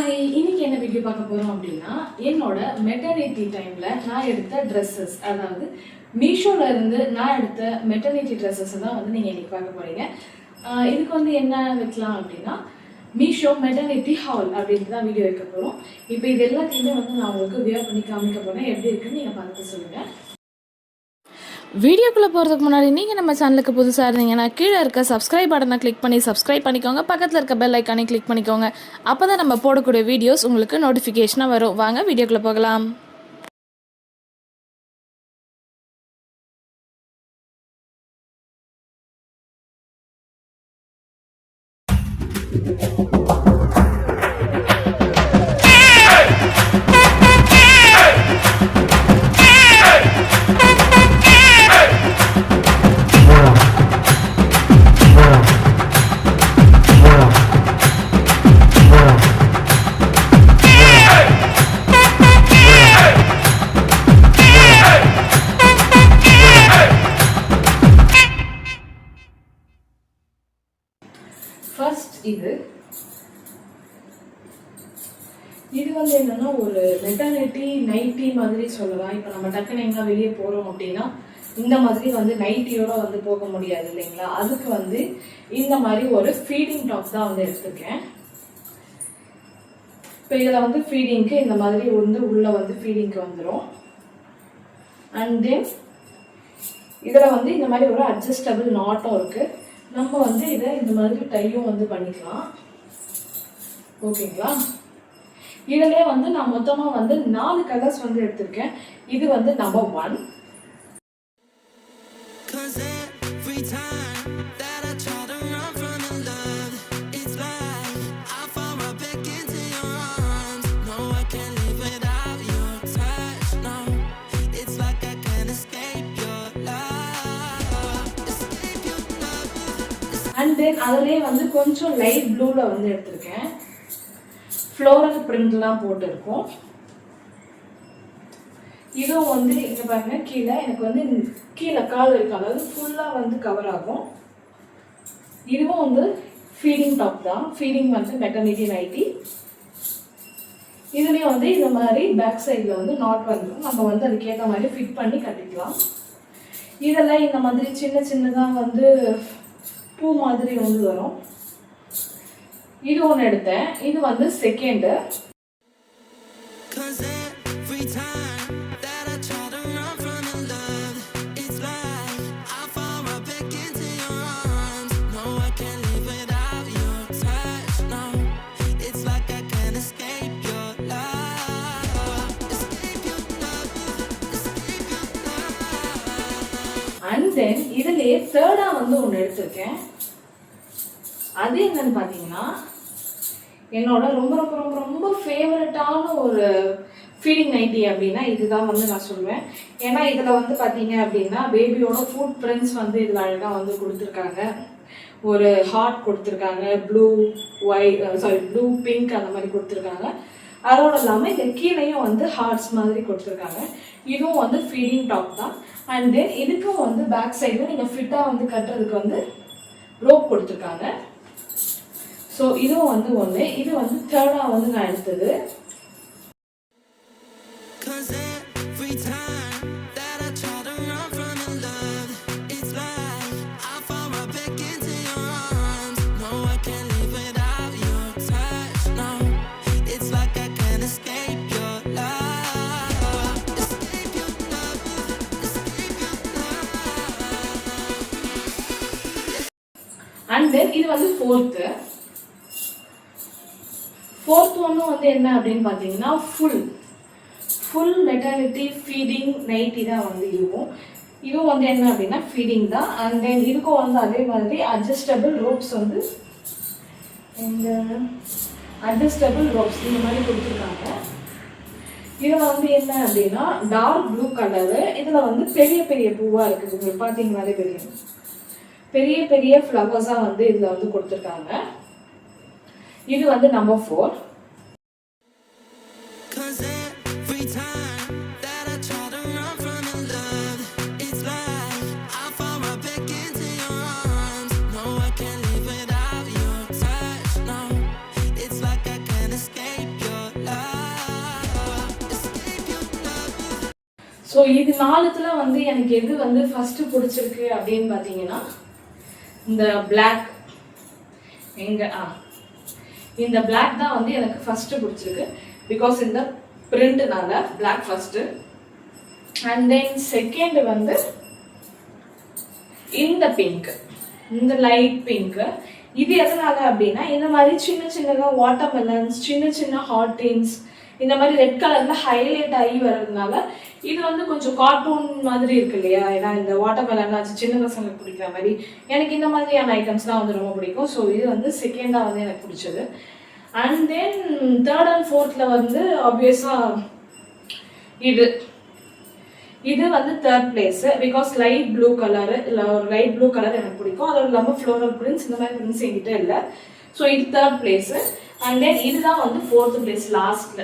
Hi, இன்னைக்கு என்ன video பார்க்க போகிறோம் அப்படின்னா என்னோட மெட்டர்னிட்டி டைமில் நான் எடுத்த ட்ரெஸ்ஸஸ், அதாவது மீஷோவில் இருந்து நான் எடுத்த மெட்டர்னிட்டி ட்ரெஸ்ஸஸை தான் வந்து நீங்கள் இன்றைக்கி பார்க்க போகிறீங்க. இதுக்கு வந்து என்ன வைக்கலாம் அப்படின்னா மீஷோ மெட்டர்னிட்டி ஹால் அப்படின்ட்டு தான் வீடியோ வைக்க போகிறோம். இப்போ இது எல்லாத்தையுமே வந்து நான் உங்களுக்கு வியர் பண்ணி காமிக்க போகிறேன். எப்படி இருக்குன்னு நீங்கள் பார்த்து சொல்லுங்கள். வீடியோக்குள்ளே போகிறதுக்கு முன்னாடி நீங்கள் நம்ம சேனலுக்கு புதுசாக இருந்தீங்கன்னா கீழே இருக்க சப்ஸ்கிரைப் பட்டனை கிளிக் பண்ணி சப்ஸ்கிரைப் பண்ணிக்கோங்க. பக்கத்தில் இருக்க பெல் ஐக்கானே கிளிக் பண்ணிக்கோங்க. அப்போ தான் நம்ம போடக்கூடிய வீடியோஸ் உங்களுக்கு நோட்டிஃபிகேஷனாக வரும். வாங்க வீடியோக்குள்ளே போகலாம். ஃபர்ஸ்ட் இது வந்து என்னன்னா ஒரு மெட்டர்னிட்டி நைட்டி மாதிரி சொல்லலாம். இப்போ நம்ம டக்குன்னு எங்கே வெளியே போகிறோம் அப்படின்னா இந்த மாதிரி வந்து நைட்டியோட வந்து போக முடியாது இல்லைங்களா? அதுக்கு வந்து இந்த மாதிரி ஒரு ஃபீடிங் டாப் தான் வந்து எடுத்திருக்கேன். இப்போ இதில் வந்து ஃபீடிங்க்கு இந்த மாதிரி வந்து உள்ளே வந்து ஃபீடிங்க்கு வந்துடும். அண்ட் தென் இதில் வந்து இந்த மாதிரி ஒரு அட்ஜஸ்டபிள் நாட்டும் இருக்குது. நம்ம வந்து இதை இந்த மாதிரி டையும் வந்து பண்ணிக்கலாம். ஓகேங்களா? இதிலே வந்து நான் மொத்தமாக வந்து 4 கலர்ஸ் வந்து எடுத்திருக்கேன். இது வந்து நம்பர் 1. அண்ட் தென் அதிலே வந்து கொஞ்சம் லைட் ப்ளூவில் வந்து எடுத்திருக்கேன். ஃப்ளோரல் பிரிண்ட்லாம் போட்டிருக்கோம். இதுவும் வந்து இங்கே பாருங்க, கீழே எனக்கு வந்து கீழே கால் இருக்கு, அதாவது ஃபுல்லாக வந்து கவர் ஆகும். இதுவும் வந்து ஃபீடிங் டாப் தான். ஃபீடிங் வந்து மெட்டர்னிட்டி நைட்டி. இதுலேயும் வந்து இந்த மாதிரி பேக் சைடில் வந்து நாட் வந்துடும். நம்ம வந்து அதுக்கேற்ற மாதிரி ஃபிட் பண்ணி கட்டிக்கலாம். இதெல்லாம் இந்த மாதிரி சின்ன சின்னதாக வந்து பூ மாதிரி வந்து வரும். இது ஒன்று எடுத்தேன். இது வந்து செகண்டு. அண்ட் தென் இதுலேயே தேர்டாக வந்து ஒன்று எடுத்திருக்கேன். அது என்னன்னு பார்த்தீங்கன்னா என்னோட ரொம்ப ரொம்ப ரொம்ப ரொம்ப ஃபேவரட்டான ஒரு ஃபீடிங் நைட்டி அப்படின்னா இதுதான் வந்து நான் சொல்லுவேன். ஏன்னா இதில் வந்து பார்த்தீங்க அப்படின்னா பேபியோட ஃபுட் பிரிண்ட்ஸ் வந்து இதில் அழகாக வந்து கொடுத்துருக்காங்க. ஒரு ஹார்ட் கொடுத்துருக்காங்க, ப்ளூ பிங்க் அந்த மாதிரி கொடுத்துருக்காங்க. அதோடு இல்லாமல் இந்த கீழேயும் வந்து ஹார்ட்ஸ் மாதிரி கொடுத்துருக்காங்க. இதுவும் வந்து ஃபீடிங் டாப் தான். அண்ட் தென் இதுக்கும் வந்து பேக் சைடும் நீங்கள் ஃபிட்டாக வந்து கட்டுறதுக்கு வந்து ரோப் கொடுத்துருக்காங்க. ஸோ இதுவும் வந்து ஒன்று. இது வந்து தேர்டாக வந்து நான் எடுத்தது. அண்ட் தென் இது வந்து ஃபோர்த் ஒன்றும் வந்து என்ன அப்படின்னு பார்த்தீங்கன்னா ஃபுல் மெட்டர்னிட்டி ஃபீடிங் நைட்டி தான் வந்து இருக்கும். இதுவும் வந்து என்ன அப்படின்னா ஃபீடிங் தான். அண்ட் தென் இதுக்கும் வந்து அதே மாதிரி அட்ஜஸ்டபிள் ரோப்ஸ் வந்து இந்த அட்ஜஸ்டபிள் ரோப்ஸ் இந்த மாதிரி கொடுத்துருக்காங்க. இதில் வந்து என்ன அப்படின்னா டார்க் ப்ளூ கலரு. இதில் வந்து பெரிய பெரிய பூவாக இருக்குது. உங்களுக்கு பார்த்தீங்கன்னாலே தெரியும், பெரிய பெரிய ஃப்ளவர்ஸாக வந்து இதில் வந்து கொடுத்துருக்காங்க. இது வந்து number 4. Can't live without your touch, no. It's like I can't escape. So இது நாலுத்துல வந்து எனக்கு எது வந்து ஃபர்ஸ்ட் பிடிச்சிருக்கு அப்படின்னு பார்த்தீங்கன்னா இந்த பிளாக் இந்த பிளாக் தான் வந்து எனக்கு ஃபர்ஸ்ட் பிடிச்சிருக்கு. பிகாஸ் இந்த பிரிண்ட்னால black first. And then second வந்து இந்த பிங்க், இந்த லைட் பிங்க். இது எதனால அப்படின்னா இந்த மாதிரி சின்ன சின்னதாக வாட்டர்மெலன்ஸ், சின்ன சின்ன ஹார்டின்ஸ் இந்த மாதிரி ரெட் கலர்ல ஹைலைட் ஆகி வர்றதுனால இது வந்து கொஞ்சம் கார்ட்டூன் மாதிரி இருக்கு இல்லையா. ஏன்னா இந்த வாட்டர்மெலன் ஆச்சு சின்ன பசங்களுக்கு பிடிக்கிற மாதிரி எனக்கு இந்த மாதிரியான ஐட்டம்ஸ்லாம் வந்து ரொம்ப பிடிக்கும். ஸோ இது வந்து செகண்டாக வந்து எனக்கு பிடிச்சது. அண்ட் தென் தேர்ட் அண்ட் ஃபோர்த்ல வந்து ஆப்வியஸாக இது வந்து third place. Because light blue colour இல்லை ஒரு லைட் ப்ளூ கலர் எனக்கு பிடிக்கும். அதோட இல்லாமல் ஃப்ளோரல் பிரிண்ட்ஸ் இந்த மாதிரி பிரிண்ட்ஸ் என்கிட்ட இல்லை. ஸோ இது தேர்ட் பிளேஸு. அண்ட் தென் இதுதான் வந்து ஃபோர்த் பிளேஸ் லாஸ்ட்ல.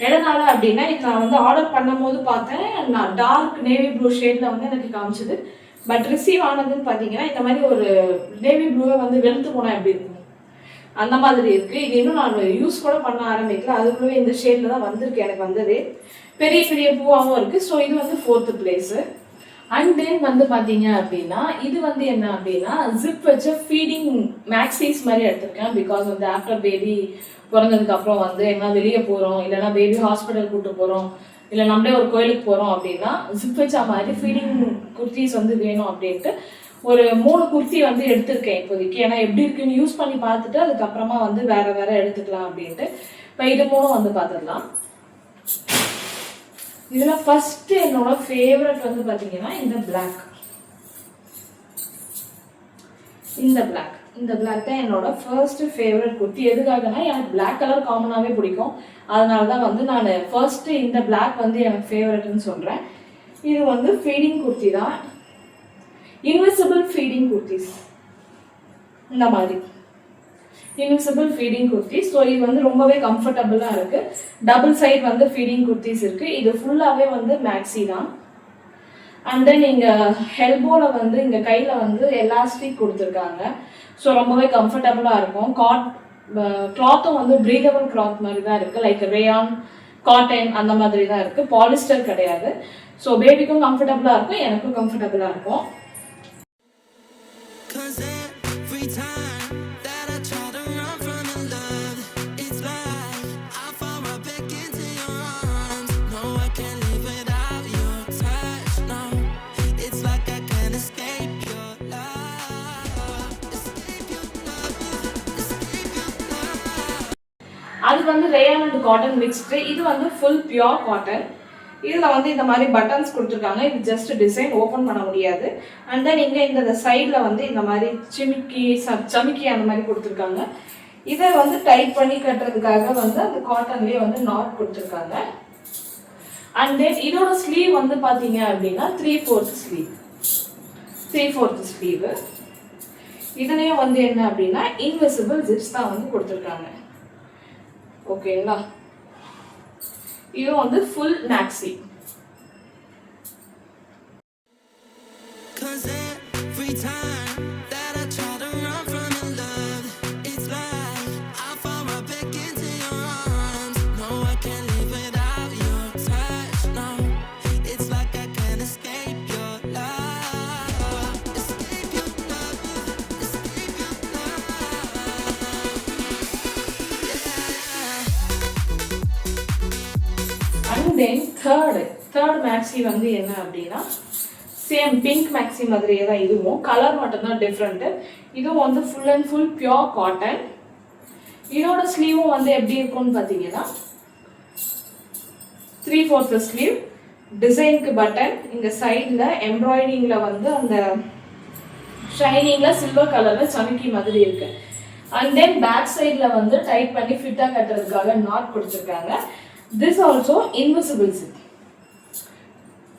எதனால அப்படின்னா இது நான் வந்து ஆர்டர் பண்ணும் போது பார்த்தேன், நான் டார்க் நேவி ப்ளூ ஷேட்ல வந்து எனக்கு காமிச்சது. பட் ரிசீவ் ஆனதுன்னு பார்த்தீங்கன்னா இந்த மாதிரி ஒரு நேவி ப்ளூவை வந்து வெளுத்து போனால் எப்படி இருக்கும் அந்த மாதிரி இருக்கு. இது இன்னும் நான் யூஸ் கூட பண்ண ஆரம்பிக்கல, அதுக்குள்ளே இந்த ஷேட்ல தான் வந்திருக்கு. எனக்கு வந்ததே பெரிய பெரிய பூவாகவும் இருக்கு. ஸோ இது வந்து ஃபோர்த்து பிளேஸு. அண்ட் தென் வந்து பார்த்தீங்க அப்படின்னா இது வந்து என்ன அப்படின்னா ஜிப் வச்ச ஃபீடிங் மேக்ஸிஸ் மாதிரி எடுத்திருக்கேன். பிகாஸ் வந்து ஆஃப்டர் பேபி பிறந்ததுக்கு அப்புறம் வந்து என்ன வெளியே போகிறோம், இல்லைன்னா பேபி ஹாஸ்பிட்டல் கூப்பிட்டு போகிறோம், இல்லை நம்மளே ஒரு கோயிலுக்கு போகிறோம் அப்படின்னா ஜிப் வச்சா மாதிரி ஃபீடிங் குர்த்திஸ் வந்து வேணும் அப்படின்ட்டு ஒரு 3 குர்த்தி வந்து எடுத்திருக்கேன் இப்போதைக்கு. ஏன்னா எப்படி இருக்குன்னு யூஸ் பண்ணி பார்த்துட்டு அதுக்கப்புறமா வந்து வேற எடுத்துக்கலாம் அப்படின்ட்டு. இப்போ இது 3 வந்து பார்த்துடலாம். இதுல ஃபர்ஸ்ட் என்னோட ஃபேவரட் வந்து பாத்தீங்கன்னா இந்த பிளாக். இந்த பிளாக் தான் என்னோட ஃபர்ஸ்ட் ஃபேவரட் குர்த்தி. எதுக்காகனா எனக்கு பிளாக் கலர் காமனாவே பிடிக்கும். அதனால தான் வந்து நான் ஃபர்ஸ்ட் இந்த பிளாக் வந்து எனக்கு ஃபேவரட்னு சொல்றேன். இது வந்து ஃபீடிங் குர்த்தி தான், இன்விசிபிள் ஃபீடிங் குர்த்திஸ். இந்த மாதிரி இன்விசிபிள் ஃபீடிங் குர்த்திஸ். ஸோ இது வந்து ரொம்பவே கம்ஃபர்டபுளாக இருக்கு. டபுள் சைட் வந்து ஃபீடிங் குர்த்திஸ் இருக்கு. இது ஃபுல்லாகவே வந்து மேக்ஸி தான். அண்ட் தென் இங்கே ஹெல்போவில் வந்து இங்கே கையில் வந்து எலாஸ்டிக் கொடுத்துருக்காங்க. ஸோ ரொம்பவே கம்ஃபர்டபுளாக இருக்கும். கிளாத்தும் வந்து ப்ரீதபிள் கிளாத் மாதிரி தான் இருக்குது. லைக் ரேயான், காட்டன் அந்த மாதிரி தான் இருக்குது, பாலிஸ்டர் கிடையாது. ஸோ பேபிக்கும் கம்ஃபர்டபுளாக இருக்கும், எனக்கும் கம்ஃபர்டபுளாக இருக்கும். அது வந்து ரேயான் அண்ட் காட்டன் மிக்ஸ்டு. இது வந்து ஃபுல் பியோர் காட்டன். இதில் வந்து இந்த மாதிரி பட்டன்ஸ் கொடுத்துருக்காங்க. இது ஜஸ்ட் டிசைன், ஓப்பன் பண்ண முடியாது. அண்ட் தென் இங்கே இந்த சைடில் வந்து இந்த மாதிரி சமிக்கி அந்த மாதிரி கொடுத்துருக்காங்க. இதை வந்து டைட் பண்ணி கட்டுறதுக்காக வந்து அந்த காட்டன்லேயே வந்து நாட் கொடுத்துருக்காங்க. அண்ட் தென் இதோட ஸ்லீவ் வந்து பார்த்தீங்க அப்படின்னா 3/4 ஸ்லீவ். இதுலேயும் வந்து என்ன அப்படின்னா இன்விசிபிள் ஜிப்ஸ் தான் வந்து கொடுத்துருக்காங்க. ஓகேங்களா, இது வந்து full maxi. Then third maxi வந்து என்ன அப்படின்னா சேம் பிங்க் மேக்ஸி மாதிரியே தான். இதுவும் கலர் மட்டும்தான் டிஃப்ரெண்ட்டு. இதுவும் வந்து full and full pure cotton. இதோட ஸ்லீவும் வந்து எப்படி இருக்கும்னு பார்த்தீங்கன்னா 3/4 ஸ்லீவ், டிசைனுக்கு பட்டன், இங்கே சைடில் எம்ப்ராய்டிங்கில் வந்து அந்த ஷைனிங்கில் சில்வர் கலரில் சமிக்கி மாதிரி இருக்கு. அண்ட் தென் பேக் சைடில் வந்து டைட் பண்ணி ஃபிட்டாக கட்டுறதுக்காக நாட் கொடுத்துருக்காங்க. This also invisible zip.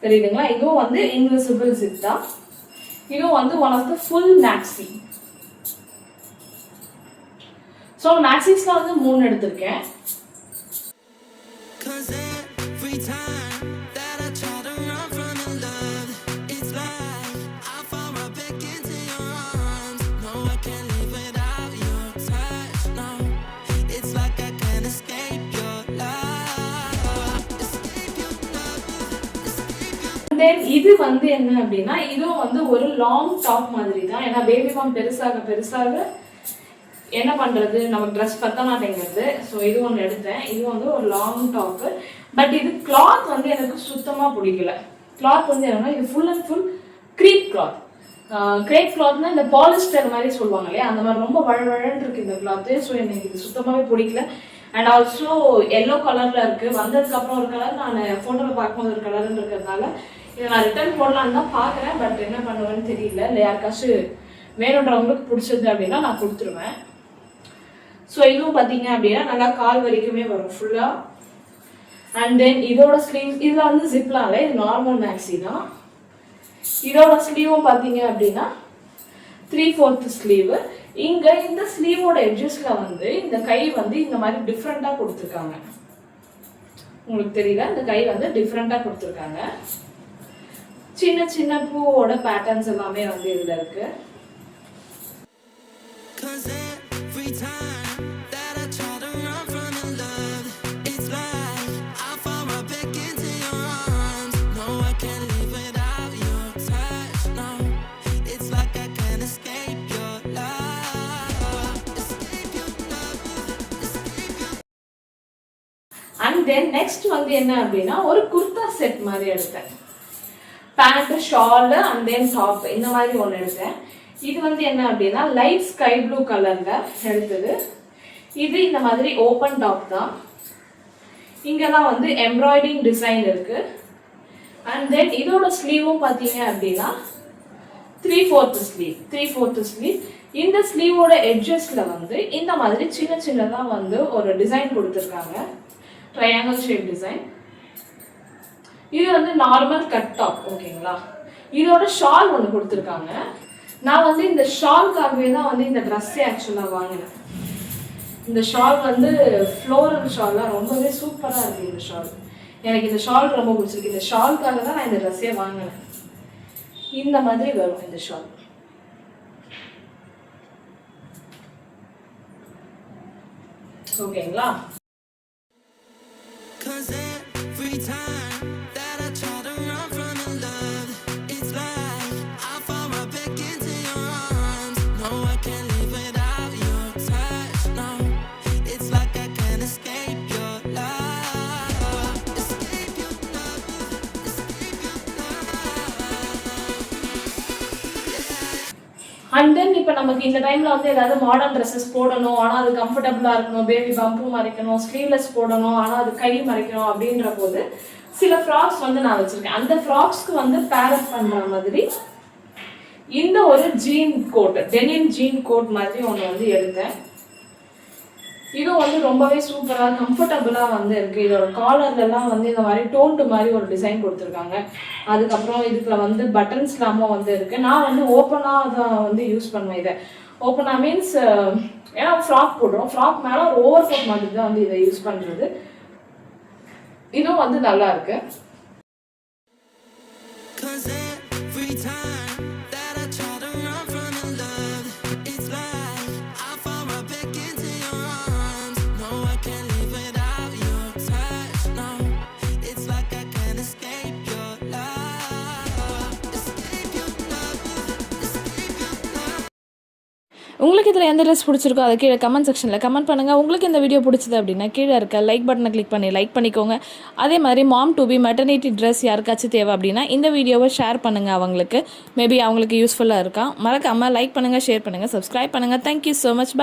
தெரியுதுங்களா, இதுவும் வந்து இன்விசிபிள் ஜிப் தான். இதுவும் வந்து one of the full maxi. So மேக்ஸிஸ்லாம் வந்து 3 எடுத்திருக்கேன். தென் இது வந்து என்ன அப்படின்னா இதுவும் வந்து ஒரு லாங் டாப் மாதிரி தான். ஏன்னா பேபி பாம் பெருசாக என்ன பண்றது, நமக்கு ட்ரெஸ் பத்த மாட்டேங்கிறது. ஸோ இது ஒன்று எடுத்தேன். இது வந்து ஒரு லாங் டாப்பு. பட் இது கிளாத் வந்து எனக்கு சுத்தமாக பிடிக்கல. கிளாத் வந்து என்னன்னா இது full and full crepe cloth. Crepe கிளாத்னா இந்த பாலிஸ்டர் மாதிரி சொல்லுவாங்க இல்லையா, அந்த மாதிரி ரொம்ப வழவழன்னு இருக்கு இந்த கிளாத்து. ஸோ எனக்கு இது சுத்தமாகவே பிடிக்கல. அண்ட் ஆல்சோ எல்லோ கலரில் இருக்குது. வந்ததுக்கப்புறம் ஒரு கலர், நான் ஃபோட்டோவில் பார்க்கும்போது ஒரு கலர்னு இருக்கிறதுனால இதை நான் ரிட்டர்ன் போடலான்னு தான் பார்க்குறேன். பட் என்ன பண்ணுவேன்னு தெரியல. இல்லை யாருக்காச்சும் வேணுன்றவங்களுக்கு பிடிச்சது அப்படின்னா நான் கொடுத்துருவேன். ஸோ இதுவும் பார்த்தீங்க அப்படின்னா நல்லா கால் வரைக்குமே வரும் ஃபுல்லாக. அண்ட் தென் இதோட ஸ்லீவ் இதில் வந்து ஜிப்லாம் இல்லை, இது நார்மல் மேக்ஸி தான். இதோட ஸ்லீவும் பார்த்தீங்க அப்படின்னா 3/4 ஸ்லீவு. இங்கே இந்த ஸ்லீவோட எட்ஜஸில் வந்து இந்த கை வந்து இந்த மாதிரி டிஃப்ரெண்ட்டாக கொடுத்துருக்காங்க. உங்களுக்கு தெரியல, இந்த கை வந்து டிஃப்ரெண்ட்டாக கொடுத்துருக்காங்க. சின்ன சின்ன பூவோட பேட்டர்ன்ஸ் எல்லாமே வந்து இதில் இருக்கு. அண்ட் தென் நெக்ஸ்ட் வந்து என்ன அப்படின்னா ஒரு குர்தா செட் மாதிரி எடுத்தேன். Pant, shawl and then top இந்த மாதிரி ஒன்று எடுத்தேன். இது வந்து என்ன அப்படின்னா லைட் ஸ்கை ப்ளூ கலர்ல எடுத்தது. இது இந்த மாதிரி ஓப்பன் டாப் தான். இங்கெல்லாம் வந்து எம்ப்ராய்டிங் டிசைன் இருக்கு. அண்ட் தென் இதோட ஸ்லீவும் பார்த்தீங்க அப்படின்னா 3/4 ஸ்லீவ். இந்த ஸ்லீவோட எட்ஜஸ்ல வந்து இந்த மாதிரி சின்ன சின்னதாக வந்து ஒரு டிசைன் கொடுத்துருக்காங்க, ட்ரையாங்கிள் ஷேப் டிசைன். இது வந்து நார்மல் கட் டாப். ஓகேங்களா, இதோட ஷால் ஒன்று கொடுத்துருக்காங்க. நான் வந்து இந்த ஷால்காகவே தான் வந்து இந்த ட்ரெஸ்ஸே ஆக்சுவலாக வாங்கினேன். இந்த ஷால் வந்து ஃப்ளோரல் ஷால்லாம் ரொம்பவே சூப்பராக இருக்குது. இந்த ஷால் எனக்கு இந்த ஷால் ரொம்ப பிடிச்சிருக்கு. இந்த ஷால்காக தான் நான் இந்த ட்ரெஸ்ஸே வாங்கினேன். இந்த மாதிரி வரும் இந்த ஷால். ஓகேங்களா, அண்ட் தென் இப்போ நமக்கு இந்த டைமில் வந்து ஏதாவது மாடர்ன் ட்ரெஸ்ஸஸ் போடணும், ஆனால் அது கம்ஃபர்டபுளாக இருக்கணும், பேபி பம்பும் மறைக்கணும், ஸ்லீவ்லெஸ் போடணும், ஆனால் அது கை மறைக்கணும் அப்படின்ற போது சில ஃப்ராக்ஸ் வந்து நான் வச்சுருக்கேன். அந்த ஃப்ராக்ஸ்க்கு வந்து பேரப் பண்ணுற மாதிரி இந்த ஒரு jean coat, denim jean coat மாதிரி ஒன்று வந்து எடுத்தேன். இதுவும் வந்து ரொம்பவே சூப்பராக கம்ஃபர்டபுளாக வந்து இருக்குது. இதோட காலர்லாம் வந்து இந்த மாதிரி டோன்டு மாதிரி ஒரு டிசைன் கொடுத்துருக்காங்க. அதுக்கப்புறம் இதுக்குள்ள வந்து பட்டன்ஸ்லாமும் வந்து இருக்குது. நான் வந்து ஓப்பனாக தான் வந்து யூஸ் பண்ணுவேன். இதை ஓப்பனாக மீன்ஸ் ஏன்னா ஃப்ராக் போடுறோம், ஃப்ராக் மேலே ஒரு ஓவர் கோட் மாதிரி தான் வந்து இதை யூஸ் பண்ணுறது. இதுவும் வந்து நல்லா இருக்கு. உங்களுக்கு இதில் எந்த ட்ரெஸ் பிடிச்சிருக்கோ அதை கீழே கமெண்ட் செக்ஷனில் கமெண்ட் பண்ணுங்கள். உங்களுக்கு இந்த வீடியோ பிடிச்சது அப்படின்னா கீழே இருக்க லைக் பட்டனை கிளிக் பண்ணி லைக் பண்ணிக்கோங்க. அதே மாதிரி mom to be maternity dress யாருக்காச்சும் தேவை அப்படின்னா இந்த வீடியோவை ஷேர் பண்ணுங்கள். அவங்களுக்கு மேபி அவங்களுக்கு யூஸ்ஃபுல்லாக இருக்கா. மறக்காமல் லைக் பண்ணுங்கள், ஷேர் பண்ணுங்கள், சப்ஸ்கிரைப் பண்ணுங்கள். Thank you so much.